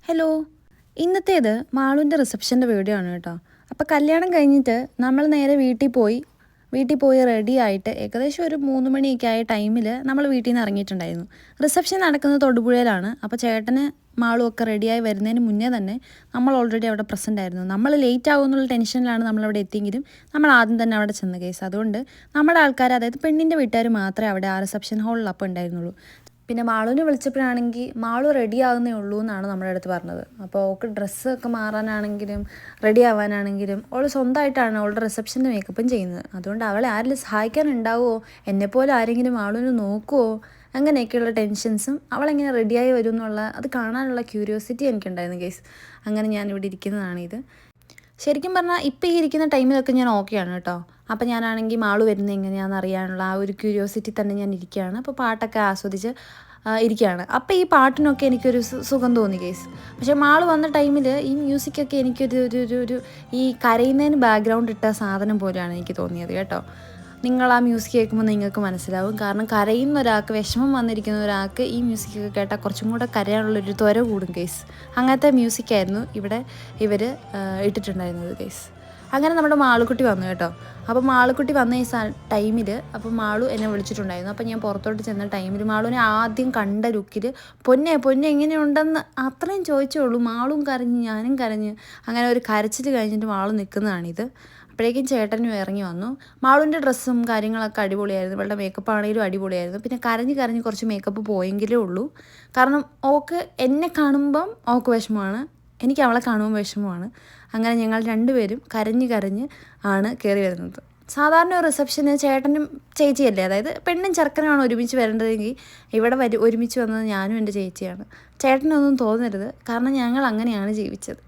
Hello. ഇന്നത്തേത് മാളുവിൻ്റെ റിസപ്ഷൻ്റെ video ആണ് കേട്ടോ. അപ്പോൾ കല്യാണം കഴിഞ്ഞിട്ട് നമ്മൾ നേരെ വീട്ടിൽ പോയി റെഡി ആയിട്ട് ഏകദേശം ഒരു 3 മണിയൊക്കെ ആയ ടൈമിൽ നമ്മൾ വീട്ടിൽ നിന്ന് ഇറങ്ങിയിട്ടുണ്ടായിരുന്നു. റിസപ്ഷൻ നടക്കുന്നത് തൊടുപുഴയിലാണ്. അപ്പോൾ ചേട്ടന് മാളും ഒക്കെ റെഡിയായി വരുന്നതിന് മുന്നേ തന്നെ നമ്മൾ ഓൾറെഡി അവിടെ പ്രസൻ്റ് ആയിരുന്നു. നമ്മൾ ലേറ്റ് ആകുമെന്നുള്ള ടെൻഷനിലാണ് നമ്മളവിടെ എത്തിയെങ്കിലും നമ്മൾ ആദ്യം തന്നെ അവിടെ ചെന്ന കേസ്. അതുകൊണ്ട് നമ്മുടെ ആൾക്കാർ, അതായത് പെണ്ണിൻ്റെ വീട്ടുകാർ മാത്രമേ അവിടെ ആ റിസപ്ഷൻ ഹാളിൽ അപ്പോൾ ഉണ്ടായിരുന്നുള്ളൂ. പിന്നെ മാളുവിനെ വിളിച്ചപ്പോഴാണെങ്കിൽ മാളു റെഡി ആകുന്നേ ഉള്ളൂ എന്നാണ് നമ്മുടെ അടുത്ത് പറഞ്ഞത്. അപ്പോൾ അവൾക്ക് ഡ്രസ്സൊക്കെ മാറാനാണെങ്കിലും റെഡി ആവാനാണെങ്കിലും അവൾ സ്വന്തമായിട്ടാണ് അവളുടെ റിസപ്ഷൻ്റെ മേക്കപ്പും ചെയ്യുന്നത്. അതുകൊണ്ട് അവളെ ആരെങ്കിലും സഹായിക്കാനുണ്ടാവുമോ, എന്നെപ്പോലെ ആരെങ്കിലും മാളുവിനെ നോക്കുമോ, അങ്ങനെയൊക്കെയുള്ള ടെൻഷൻസും അവളെങ്ങനെ റെഡിയായി വരും എന്നുള്ള അത് കാണാനുള്ള ക്യൂരിയോസിറ്റി എനിക്കുണ്ടായിരുന്നു കേസ്. അങ്ങനെ ഞാൻ ഇവിടെ ഇരിക്കുന്നതാണിത്. ശരിക്കും പറഞ്ഞാൽ ഇപ്പോൾ ഈ ഇരിക്കുന്ന ടൈമിലൊക്കെ ഞാൻ ഓക്കെയാണ് കേട്ടോ. അപ്പോൾ ഞാനാണെങ്കിൽ മാളു വരുന്നത് എങ്ങനെയാണെന്ന് അറിയാനുള്ള ആ ഒരു ക്യൂരിയോസിറ്റി തന്നെ ഞാൻ ഇരിക്കുകയാണ്. അപ്പോൾ പാട്ടൊക്കെ ആസ്വദിച്ച് ഇരിക്കുകയാണ്. അപ്പോൾ ഈ പാട്ടിനൊക്കെ എനിക്കൊരു സുഖം തോന്നി കേസ്. പക്ഷേ മാളു വന്ന ടൈമിൽ ഈ മ്യൂസിക്കൊക്കെ എനിക്കൊരു ഈ കരയുന്നതിന് ബാക്ക്ഗ്രൗണ്ട് ഇട്ട സാധനം പോലെയാണ് എനിക്ക് തോന്നിയത് കേട്ടോ. നിങ്ങൾ ആ മ്യൂസിക് കേൾക്കുമ്പോൾ നിങ്ങൾക്ക് മനസ്സിലാവും. കാരണം കരയുന്ന ഒരാൾക്ക്, വിഷമം വന്നിരിക്കുന്ന ഒരാൾക്ക് ഈ മ്യൂസിക്കൊക്കെ കേട്ടാൽ കുറച്ചും കൂടെ കരയാനുള്ളൊരു ത്വര കൂടും കേസ്. അങ്ങനത്തെ മ്യൂസിക്കായിരുന്നു ഇവിടെ ഇവർ ഇട്ടിട്ടുണ്ടായിരുന്നത് കേസ്. അങ്ങനെ നമ്മുടെ മാളുക്കുട്ടി വന്നു കേട്ടോ. അപ്പോൾ മാളുക്കുട്ടി വന്ന ഈ ടൈമിൽ അപ്പോൾ മാളു എന്നെ വിളിച്ചിട്ടുണ്ടായിരുന്നു. അപ്പോൾ ഞാൻ പുറത്തോട്ട് ചെന്ന ടൈമിൽ മാളുവിനെ ആദ്യം കണ്ട ലുക്കിൽ പൊന്നെ എങ്ങനെയുണ്ടെന്ന് അത്രയും ചോദിച്ചുള്ളൂ. മാളും കരഞ്ഞ് ഞാനും കരഞ്ഞ് അങ്ങനെ ഒരു കരച്ചിൽ കഴിഞ്ഞിട്ട് മാളു നിൽക്കുന്നതാണിത്. അപ്പോഴേക്കും ചേട്ടനും ഇറങ്ങി വന്നു. മാളുവിൻ്റെ ഡ്രസ്സും കാര്യങ്ങളൊക്കെ അടിപൊളിയായിരുന്നു. ഇവളുടെ മേക്കപ്പ് ആണെങ്കിലും അടിപൊളിയായിരുന്നു. പിന്നെ കരഞ്ഞ് കുറച്ച് മേക്കപ്പ് പോയെങ്കിലേ ഉള്ളൂ. കാരണം ഓക്ക് എന്നെ കാണുമ്പം ഓക്ക് വിഷമമാണ്, എനിക്ക് അവളെ കാണുമ്പോൾ വിഷമമാണ്. അങ്ങനെ ഞങ്ങൾ രണ്ടുപേരും കരഞ്ഞ് ആണ് കയറി വരുന്നത്. സാധാരണ ഒരു റിസപ്ഷന് ചേട്ടനും ചേച്ചിയല്ലേ, അതായത് പെണ്ണും ചെറുക്കനുമാണ് ഒരുമിച്ച് വരേണ്ടതെങ്കിൽ ഇവിടെ ഒരുമിച്ച് വന്നത് ഞാനും എൻ്റെ ചേച്ചിയാണ്. ചേട്ടനൊന്നും തോന്നരുത്, കാരണം ഞങ്ങൾ അങ്ങനെയാണ് ജീവിച്ചത്.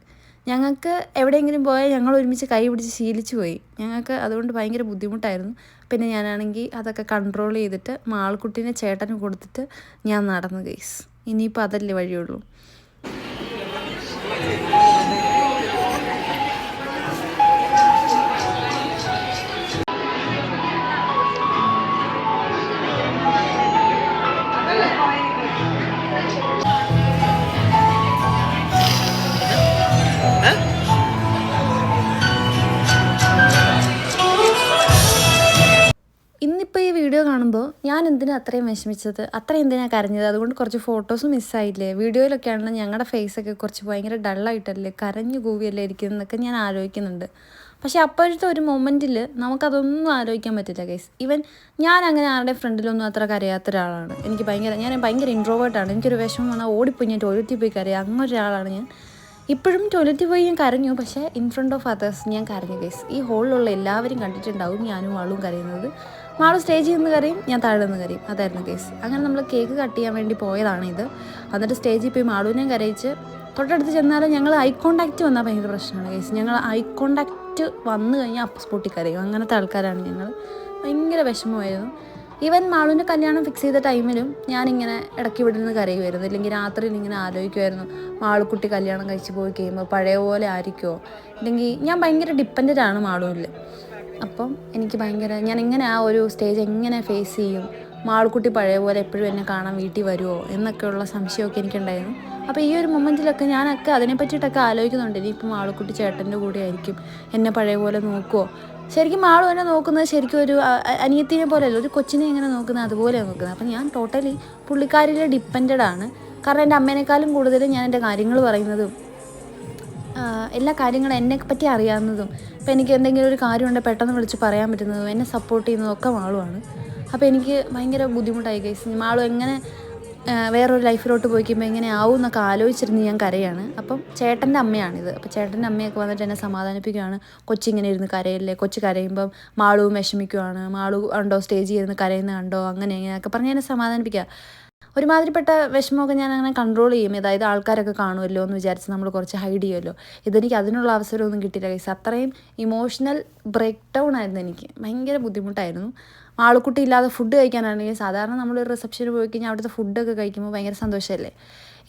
ഞങ്ങൾക്ക് എവിടെയെങ്കിലും പോയാൽ ഞങ്ങൾ ഒരുമിച്ച് കൈ പിടിച്ച് ശീലിച്ചു പോയി. ഞങ്ങൾക്ക് അതുകൊണ്ട് ഭയങ്കര ബുദ്ധിമുട്ടായിരുന്നു. പിന്നെ ഞാനാണെങ്കിൽ അതൊക്കെ കൺട്രോൾ ചെയ്തിട്ട് മാൾക്കുട്ടീനെ ചേട്ടന് കൊടുത്തിട്ട് ഞാൻ നടന്നു കേസ്. ഇനിയിപ്പോൾ അതല്ലേ വഴിയുള്ളൂ. ഇന്നിപ്പോൾ ഈ വീഡിയോ കാണുമ്പോൾ ഞാൻ എന്തിനാണ് അത്രയും വിഷമിച്ചത്, എന്തിനാണ് കരഞ്ഞത്, അതുകൊണ്ട് കുറച്ച് ഫോട്ടോസും മിസ്സായില്ലേ, വീഡിയോയിലൊക്കെ ആണെങ്കിലും ഞങ്ങളുടെ ഫേസൊക്കെ കുറച്ച് ഭയങ്കര ഡള്ളായിട്ടല്ലേ, കരഞ്ഞു കൂവിയല്ലേ ഇരിക്കുന്നതെന്നൊക്കെ ഞാൻ ആലോചിക്കുന്നുണ്ട്. പക്ഷേ അപ്പോഴത്തെ ഒരു മൊമെൻറ്റിൽ നമുക്കതൊന്നും ആലോചിക്കാൻ പറ്റില്ല ഗൈസ്. ഈവൻ ഞാൻ അങ്ങനെ ആരുടെ ഫ്രണ്ടിലൊന്നും അത്ര കരയാത്ത ഒരാളാണ്. ഞാൻ ഭയങ്കര ഇൻട്രോവേർട്ടാണ്. എനിക്കൊരു വിഷമം വന്നാൽ ഓടിപ്പോയി ഞാൻ ടോയ്ലറ്റിൽ പോയി കരയാം, അങ്ങനെ ഒരാളാണ് ഞാൻ. ഇപ്പോഴും ടോയ്ലറ്റിൽ പോയി ഞാൻ കരഞ്ഞു, പക്ഷേ ഇൻ ഫ്രണ്ട് ഓഫ് അതേഴ്സ് ഞാൻ കരഞ്ഞു ഗൈസ്. ഈ ഹോളിലുള്ള എല്ലാവരും കണ്ടിട്ടുണ്ടാവും ഞാനും മാളും കരയുന്നത്. മാളു സ്റ്റേജിൽ നിന്ന് കരയും, ഞാൻ താഴെ നിന്ന് കരയും, അതായിരുന്നു കേസ്. അങ്ങനെ നമ്മൾ കേക്ക് കട്ട് ചെയ്യാൻ വേണ്ടി പോയതാണ് ഇത്. എന്നിട്ട് സ്റ്റേജിൽ പോയി മാളുവിനെയും കരയിച്ച് തൊട്ടടുത്ത് ചെന്നാലും ഞങ്ങൾ ഐ കോണ്ടാക്റ്റ് വന്നാൽ ഭയങ്കര പ്രശ്നമാണ് കേസ്. ഞങ്ങൾ ഐ കോണ്ടാക്റ്റ് വന്നു കഴിഞ്ഞാൽ അപ്പോൾ സ്പോട്ടിൽ കരയും, അങ്ങനത്തെ ആൾക്കാരാണ് ഞങ്ങൾ. ഭയങ്കര വിഷമമായിരുന്നു. ഈവൻ മാളുവിൻ്റെ കല്യാണം ഫിക്സ് ചെയ്ത ടൈമിലും ഞാനിങ്ങനെ ഇടയ്ക്ക് ഇവിടെ നിന്ന് കരയുമായിരുന്നു. ഇല്ലെങ്കിൽ രാത്രിയിൽ ഇങ്ങനെ ആലോചിക്കുമായിരുന്നു, മാളുക്കുട്ടി കല്യാണം കഴിച്ച് പോയി കഴിയുമ്പോൾ പഴയ പോലെ ആയിരിക്കുമോ, ഇല്ലെങ്കിൽ ഞാൻ ഭയങ്കര ഡിപ്പെൻഡൻ്റാണ് മാളുവിൽ. അപ്പം എനിക്ക് ഞാൻ എങ്ങനെ ആ ഒരു സ്റ്റേജ് എങ്ങനെ ഫേസ് ചെയ്യും, മാളുക്കുട്ടി പഴയ പോലെ എപ്പോഴും എന്നെ കാണാൻ വീട്ടിൽ വരുമോ എന്നൊക്കെയുള്ള സംശയമൊക്കെ എനിക്കുണ്ടായിരുന്നു. അപ്പോൾ ഈ ഒരു മൊമെൻറ്റിലൊക്കെ ഞാനൊക്കെ അതിനെ പറ്റിയിട്ടൊക്കെ ആലോചിക്കുന്നുണ്ട്. ഇനിയിപ്പോൾ മാളുക്കുട്ടി ചേട്ടൻ്റെ കൂടെ ആയിരിക്കും, എന്നെ പഴയ പോലെ നോക്കുമോ. ശരിക്കും മാളു എന്നെ നോക്കുന്നത് ശരിക്കും ഒരു അനിയത്തിനെ പോലെയല്ല, ഒരു കൊച്ചിനെ എങ്ങനെ നോക്കുന്നത് അതുപോലെയാണ് നോക്കുന്നത്. അപ്പം ഞാൻ ടോട്ടലി പുള്ളിക്കാരിൽ ഡിപ്പെൻഡാണ്. കാരണം എൻ്റെ അമ്മേനേക്കാളും കൂടുതൽ ഞാൻ എൻ്റെ കാര്യങ്ങൾ പറയുന്നതും എല്ലാ കാര്യങ്ങളും എന്നെ പറ്റി അറിയാവുന്നതും, ഇപ്പോൾ എനിക്ക് എന്തെങ്കിലും ഒരു കാര്യമുണ്ടെങ്കിൽ പെട്ടെന്ന് വിളിച്ച് പറയാൻ പറ്റുന്നതും എന്നെ സപ്പോർട്ട് ചെയ്യുന്നതും ഒക്കെ മാളുവാണ്. അപ്പോൾ എനിക്ക് ഭയങ്കര ബുദ്ധിമുട്ടായി കേസ്. മാളു എങ്ങനെ വേറൊരു ലൈഫിലോട്ട് പോയിക്കുമ്പോൾ എങ്ങനെ ആവും എന്നൊക്കെ ആലോചിച്ചിരുന്ന് ഞാൻ കരയാണ്. അപ്പം ചേട്ടൻ്റെ അമ്മയാണിത്. അപ്പോൾ ചേട്ടൻ്റെ അമ്മയൊക്കെ വന്നിട്ട് എന്നെ സമാധാനിപ്പിക്കുകയാണ്, കൊച്ചിങ്ങനെ ഇരുന്ന് കരയല്ലേ, കൊച്ച് കരയുമ്പം മാളുവും വിഷമിക്കുവാണ്, മാളു കണ്ടോ സ്റ്റേജിൽ ഇരുന്ന് കരയുന്ന കണ്ടോ, അങ്ങനെ ഇങ്ങനെയൊക്കെ പറഞ്ഞ് എന്നെ സമാധാനിപ്പിക്കുക. ഒരുമാതിരിപ്പെട്ട വിഷമമൊക്കെ ഞാൻ അങ്ങനെ കൺട്രോൾ ചെയ്യും. അതായത് ആൾക്കാരൊക്കെ കാണുമല്ലോ എന്ന് വിചാരിച്ച് നമ്മൾ കുറച്ച് ഹൈഡ് ചെയ്യുമല്ലോ. ഇതെനിക്ക് അതിനുള്ള അവസരമൊന്നും കിട്ടിയില്ല ഗൈസ്. അത്രയും ഇമോഷണൽ ബ്രേക്ക് ഡൗൺ ആയിരുന്നു എനിക്ക്. ഭയങ്കര ബുദ്ധിമുട്ടായിരുന്നു. ആളുക്കുട്ടി ഇല്ലാതെ ഫുഡ് കഴിക്കാനാണെങ്കിൽ സാധാരണ നമ്മളൊരു റിസപ്ഷന് പോയി കഴിഞ്ഞാൽ അവിടുത്തെ ഫുഡൊക്കെ കഴിക്കുമ്പോൾ ഭയങ്കര സന്തോഷമല്ലേ.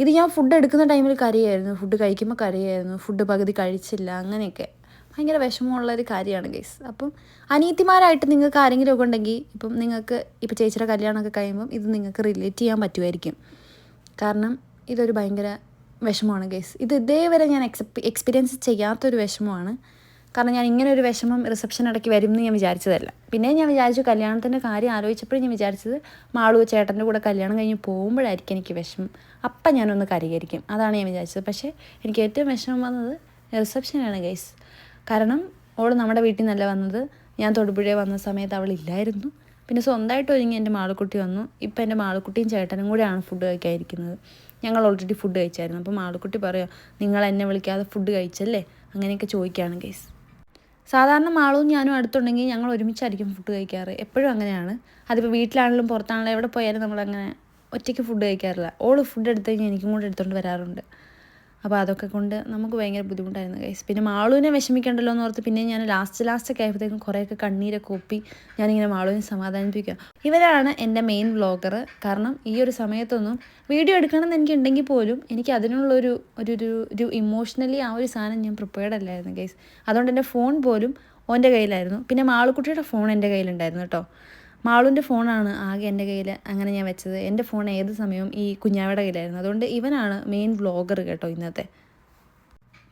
ഇത് ഞാൻ ഫുഡ് എടുക്കുന്ന ടൈമിൽ കരയായിരുന്നു, ഫുഡ് കഴിക്കുമ്പോൾ കരയായിരുന്നു, ഫുഡ് പകുതി കഴിച്ചില്ല, അങ്ങനെയൊക്കെ ഭയങ്കര വിഷമമുള്ളൊരു കാര്യമാണ് ഗൈസ്. അപ്പം അനിയത്തിമാരായിട്ട് നിങ്ങൾക്ക് ആരെങ്കിലുമൊക്കെ ഉണ്ടെങ്കിൽ ഇപ്പം നിങ്ങൾക്ക് ഇപ്പോൾ ചേച്ചിയുടെ കല്യാണമൊക്കെ കഴിയുമ്പം ഇത് നിങ്ങൾക്ക് റിലേറ്റ് ചെയ്യാൻ പറ്റുമായിരിക്കും. കാരണം ഇതൊരു ഭയങ്കര വിഷമമാണ് ഗൈസ്. ഇത് ഇതേവരെ ഞാൻ എക്സ്പീരിയൻസ് ചെയ്യാത്തൊരു വിഷമമാണ്. കാരണം ഞാൻ ഇങ്ങനെ ഒരു വിഷമം റിസപ്ഷൻ ഇടയ്ക്ക് വരും എന്ന് ഞാൻ വിചാരിച്ചതല്ല. പിന്നെ ഞാൻ വിചാരിച്ചു കല്യാണത്തിൻ്റെ കാര്യം ആലോചിച്ചപ്പോഴും ഞാൻ വിചാരിച്ചത് മാളു ചേട്ടൻ്റെ കൂടെ കല്യാണം കഴിഞ്ഞ് പോകുമ്പോഴായിരിക്കും എനിക്ക് വിഷമം. അപ്പം ഞാനൊന്ന് കരികരിക്കും, അതാണ് ഞാൻ വിചാരിച്ചത്. പക്ഷേ എനിക്ക് ഏറ്റവും വിഷമം വന്നത് റിസപ്ഷനാണ് ഗൈസ്. കാരണം അവൾ നമ്മുടെ വീട്ടിൽ നിന്നല്ല വന്നത്. ഞാൻ തൊടുപുഴ വന്ന സമയത്ത് അവളില്ലായിരുന്നു. പിന്നെ സ്വന്തമായിട്ട് ഒരുങ്ങി എൻ്റെ മാളുക്കുട്ടി വന്നു. ഇപ്പം എൻ്റെ മാളുക്കുട്ടിയും ചേട്ടനും കൂടെയാണ് ഫുഡ് കഴിക്കാതിരിക്കുന്നത്. ഞങ്ങൾ ഓൾറെഡി ഫുഡ് കഴിച്ചായിരുന്നു. അപ്പോൾ മാളുക്കുട്ടി പറയുക, നിങ്ങൾ എന്നെ വിളിക്കാതെ ഫുഡ് കഴിച്ചല്ലേ, അങ്ങനെയൊക്കെ ചോദിക്കുകയാണ് ഗൈസ്. സാധാരണ മാളും ഞാനും അടുത്തുണ്ടെങ്കിൽ ഞങ്ങൾ ഒരുമിച്ചായിരിക്കും ഫുഡ് കഴിക്കാറ്. എപ്പോഴും അങ്ങനെയാണ്. അതിപ്പോൾ വീട്ടിലാണെങ്കിലും പുറത്താണെങ്കിലും എവിടെ പോയാലും നമ്മളങ്ങനെ ഒറ്റയ്ക്ക് ഫുഡ് കഴിക്കാറില്ല. ഓൾ ഫുഡ് എടുത്തു കഴിഞ്ഞാൽ എനിക്കും കൂടെ എടുത്തുകൊണ്ട് വരാറുണ്ട്. അപ്പോൾ അതൊക്കെ കൊണ്ട് നമുക്ക് ഭയങ്കര ബുദ്ധിമുട്ടായിരുന്നു ഗൈസ്. പിന്നെ മാളുവിനെ വിഷമിക്കണ്ടല്ലോ എന്ന് ഓർത്ത് പിന്നെ ഞാൻ ലാസ്റ്റൊക്കെ ആയപ്പോഴത്തേക്കും കുറേയൊക്കെ കണ്ണീരൊക്കെ ഒപ്പി ഞാനിങ്ങനെ മാളുവിനെ സമാധാനിപ്പിക്കുക. ഇവരാണ് എൻ്റെ മെയിൻ വ്ളോഗർ. കാരണം ഈ ഒരു സമയത്തൊന്നും വീഡിയോ എടുക്കണമെന്ന് എനിക്കുണ്ടെങ്കിൽ പോലും എനിക്ക് അതിനുള്ളൊരു ഒരു ഇമോഷണലി ആ ഒരു സാധനം ഞാൻ പ്രിപ്പയർഡ് അല്ലായിരുന്നു ഗൈസ്. അതുകൊണ്ട് എൻ്റെ ഫോൺ പോലും ഓൻ്റെ കയ്യിലായിരുന്നു. പിന്നെ മാളുക്കുട്ടിയുടെ ഫോൺ എൻ്റെ കയ്യിലുണ്ടായിരുന്നു കേട്ടോ. മാളുവിൻ്റെ ഫോണാണ് ആകെ എൻ്റെ കയ്യിൽ അങ്ങനെ ഞാൻ വെച്ചത്. എൻ്റെ ഫോൺ ഏത് സമയവും ഈ കുഞ്ഞാവയുടെ കയ്യിലായിരുന്നു. അതുകൊണ്ട് ഇവനാണ് മെയിൻ വ്ളോഗർ കേട്ടോ ഇന്നത്തെ.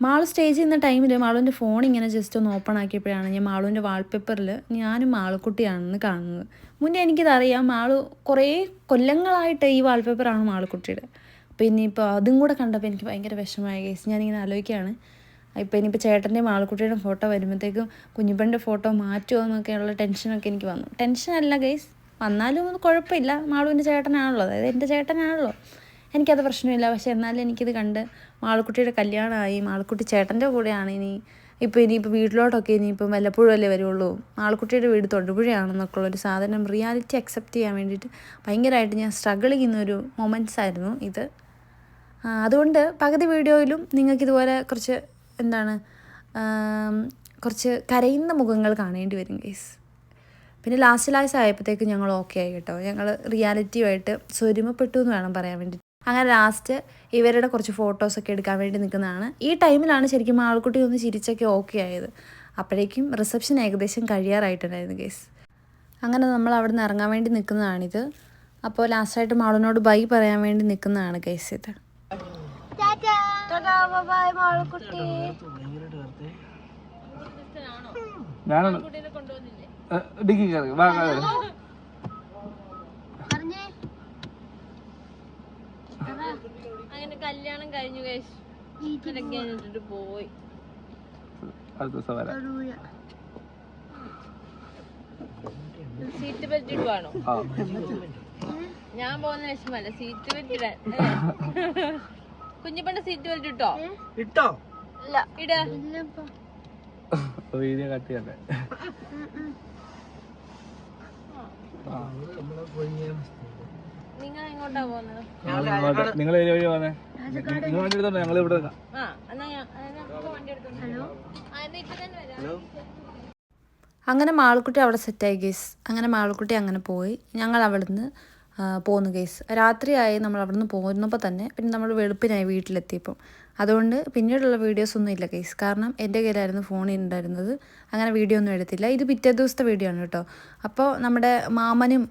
മാളു സ്റ്റേജ് ചെയ്യുന്ന ടൈമിൽ മാളുവിൻ്റെ ഫോൺ ഇങ്ങനെ ജസ്റ്റ് ഒന്ന് ഓപ്പൺ ആക്കിയപ്പോഴാണ് ഞാൻ മാളുവിൻ്റെ വാൾപേപ്പറിൽ ഞാനും മാളുക്കുട്ടിയാണെന്ന് കാണുന്നത്. മുന്നേ എനിക്കിതറിയാം. മാളു കുറേ കൊല്ലങ്ങളായിട്ട് ഈ വാൾപേപ്പറാണ് മാളുക്കുട്ടിയുടെ. അപ്പോൾ ഇനിയിപ്പോൾ അതും കൂടെ കണ്ടപ്പോൾ എനിക്ക് ഭയങ്കര വിഷമമായ കേസ്. ഞാനിങ്ങനെ ആലോചിക്കുകയാണ്, ഇപ്പോൾ ഇനിയിപ്പോൾ ചേട്ടൻ്റെയും മാളുക്കുട്ടിയുടെ ഫോട്ടോ വരുമ്പോഴത്തേക്കും കുഞ്ഞിപ്പൻ്റെ ഫോട്ടോ മാറ്റുമോ എന്നൊക്കെയുള്ള ടെൻഷനൊക്കെ എനിക്ക് വന്നു. ടെൻഷനല്ല ഗൈസ്, വന്നാലും ഒന്നും കുഴപ്പമില്ല. മാളുവിൻ്റെ ചേട്ടനാണല്ലോ, അതായത് എൻ്റെ ചേട്ടനാണല്ലോ, എനിക്കത് പ്രശ്നമില്ല. പക്ഷേ എന്നാലും എനിക്കിത് കണ്ട് മാളുക്കുട്ടിയുടെ കല്യാണമായി, മാളുക്കുട്ടി ചേട്ടൻ്റെ കൂടെയാണ് ഇനിയിപ്പോൾ വീട്ടിലോട്ടൊക്കെ ഇനിയിപ്പം വല്ലപ്പോഴും അല്ലേ വരുള്ളൂ. മാളുക്കുട്ടിയുടെ വീട് തൊടുപുഴയാണെന്നൊക്കെയുള്ളൊരു സാധനം റിയാലിറ്റി അക്സെപ്റ്റ് ചെയ്യാൻ വേണ്ടിയിട്ട് ഭയങ്കരമായിട്ട് ഞാൻ സ്ട്രഗിൾ ചെയ്യുന്നൊരു മൊമെൻറ്റ്സ് ആയിരുന്നു ഇത്. അതുകൊണ്ട് പകുതി വീഡിയോയിലും നിങ്ങൾക്കിതുപോലെ കുറച്ച് കുറച്ച് കരയുന്ന മുഖങ്ങൾ കാണേണ്ടി വരും ഗൈസ്. പിന്നെ ലാസ്റ്റ് ആയപ്പോഴത്തേക്ക് ഞങ്ങൾ ഓക്കെ ആയി കേട്ടോ. ഞങ്ങൾ റിയാലിറ്റിയുമായിട്ട് സ്വരുമപ്പെട്ടു എന്ന് വേണം പറയാൻ വേണ്ടി. അങ്ങനെ ലാസ്റ്റ് ഇവരുടെ കുറച്ച് ഫോട്ടോസൊക്കെ എടുക്കാൻ വേണ്ടി നിൽക്കുന്നതാണ്. ഈ ടൈമിലാണ് ശരിക്കും ആൾക്കുട്ടി ഒന്ന് ചിരിച്ചൊക്കെ ഓക്കെ ആയത്. അപ്പോഴേക്കും റിസപ്ഷൻ ഏകദേശം കഴിയാറായിട്ടുണ്ടായിരുന്നു ഗൈസ്. അങ്ങനെ നമ്മൾ അവിടെ നിന്ന് ഇറങ്ങാൻ വേണ്ടി നിൽക്കുന്നതാണിത്. അപ്പോൾ ലാസ്റ്റായിട്ട് മാളിനോട് ബൈ പറയാൻ വേണ്ടി നിൽക്കുന്നതാണ് ഗൈസ് ഇത്. അങ്ങനെ കല്യാണം കഴിഞ്ഞു പോയി. സീറ്റ് ബെൽറ്റ് ഇടുവാണോ? ഞാൻ പോകുന്ന വിഷമല്ല, സീറ്റ് ബെൽറ്റ് ഇടാൻ. കുഞ്ഞിപ്പണ്ട് സീറ്റ് ബെൽറ്റ് ഇട്ടോ? ഇല്ല, ഇട. വീഡിയോ കട്ട് ചെയ്യണ്ടേ? നിങ്ങൾ എങ്ങോട്ടാ പോകുന്നത്? നിങ്ങൾ ഏത് വഴി പോകുന്നത്? നിങ്ങൾ വണ്ടി എടുത്തോണ്ടോ? ഞങ്ങൾ ഇവിടെ അങ്ങനെ മാളുക്കുട്ടി അവിടെ സെറ്റായി ഗേസ്. അങ്ങനെ മാളുക്കുട്ടി അങ്ങനെ പോയി. ഞങ്ങൾ അവിടുന്ന് പോന്നു ഗേസ്. രാത്രിയായി നമ്മൾ അവിടുന്ന് പോരുന്നപ്പോൾ തന്നെ. പിന്നെ നമ്മൾ വെളുപ്പിനായി വീട്ടിലെത്തിയപ്പം. അതുകൊണ്ട് പിന്നീടുള്ള വീഡിയോസൊന്നും ഇല്ല ഗേസ്. കാരണം എൻ്റെ കയ്യിലായിരുന്നു ഫോണിൽ ഉണ്ടായിരുന്നത്. അങ്ങനെ വീഡിയോ ഒന്നും എടുത്തില്ല. ഇത് പിറ്റേ ദിവസത്തെ വീഡിയോ ആണ് കേട്ടോ. അപ്പോൾ നമ്മുടെ മാമനും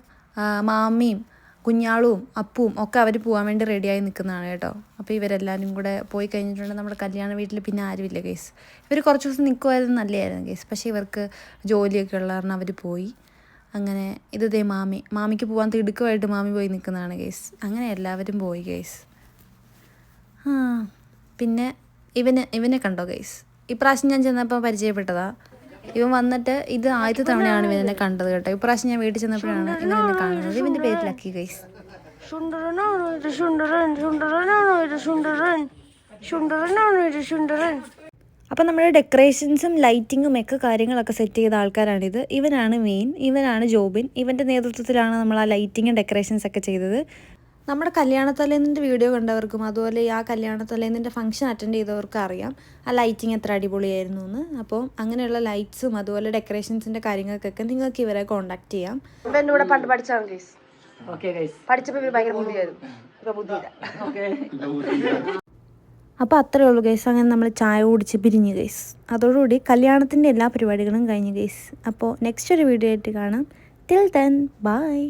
മാമിയും കുഞ്ഞാളും അപ്പുവും ഒക്കെ അവർ പോകാൻ വേണ്ടി റെഡിയായി നിൽക്കുന്നതാണ് കേട്ടോ. അപ്പോൾ ഇവരെല്ലാവരും കൂടെ പോയി കഴിഞ്ഞിട്ടുണ്ട് നമ്മുടെ കല്യാണ വീട്ടിൽ. പിന്നെ ആരുമില്ല ഗേസ്. ഇവർ കുറച്ച് ദിവസം നിൽക്കുമായിരുന്നു, നല്ലതായിരുന്നു ഗേസ്. പക്ഷേ ഇവർക്ക് ജോലിയൊക്കെ ഉള്ള കാരണം അവർ പോയി. അങ്ങനെ ഇതേ മാമിക്ക് പോകാൻ തിടുക്കമായിട്ട് മാമി പോയി നിൽക്കുന്നതാണ് ഗേസ്. അങ്ങനെ എല്ലാവരും പോയി ഗേസ്. പിന്നെ ഇവനെ കണ്ടോ ഗേസ്? ഇപ്രാവശ്യം ഞാൻ ചെന്നപ്പോൾ പരിചയപ്പെട്ടതാ. ഇവൻ വന്നിട്ട് ഇത് ആദ്യത്തെ തവണയാണ് ഇവനെ കണ്ടത് കേട്ടോ. ഇപ്രാവശ്യം ഞാൻ വീട്ടിൽ ചെന്നപ്പോഴാണ് ഇവനെ കാണുന്നത്. ഇവൻ്റെ പേര് ലക്കി ഗൈസ്. അപ്പം നമ്മുടെ ഡെക്കറേഷൻസും ലൈറ്റിങ്ങും ഒക്കെ കാര്യങ്ങളൊക്കെ സെറ്റ് ചെയ്ത ആൾക്കാരാണിത്. ഇവനാണ് മെയിൻ, ഇവനാണ് ജോബിൻ. ഇവൻ്റെ നേതൃത്വത്തിലാണ് നമ്മൾ ആ ലൈറ്റിങ്ങും ഡെക്കറേഷൻസ് ഒക്കെ ചെയ്തത്. നമ്മുടെ കല്യാണത്തലേന്നിൻ്റെ വീഡിയോ കണ്ടവർക്കും അതുപോലെ ആ കല്യാണത്തലേന്നിൻ്റെ ഫംഗ്ഷൻ അറ്റൻഡ് ചെയ്തവർക്കും അറിയാം ആ ലൈറ്റിങ് എത്ര അടിപൊളിയായിരുന്നു എന്ന്. അപ്പോൾ അങ്ങനെയുള്ള ലൈറ്റ്സും അതുപോലെ ഡെക്കറേഷൻസിൻ്റെ കാര്യങ്ങൾക്കൊക്കെ നിങ്ങൾക്ക് ഇവരെ കോൺടാക്ട് ചെയ്യാം. ഇവൻ്റെ കൂടെ പണ്ട് പഠിച്ചാണ് ഗൈസ്. പഠിച്ചപ്പോൾ ഇവർ ഭയങ്കര ബുദ്ധിയായിരുന്നു. ഇപ്പോൾ ബുദ്ധിയില്ല. അപ്പോൾ അത്രേ ഉള്ളൂ ഗൈസ്. അങ്ങനെ നമ്മൾ ചായ കുടിച്ച് പിരിഞ്ഞു ഗൈസ്. അതോടുകൂടി കല്യാണത്തിൻ്റെ എല്ലാ പരിപാടികളും കഴിഞ്ഞു ഗൈസ്. അപ്പോൾ നെക്സ്റ്റ് ഒരു വീഡിയോ ആയിട്ട് കാണാം. Till then bye.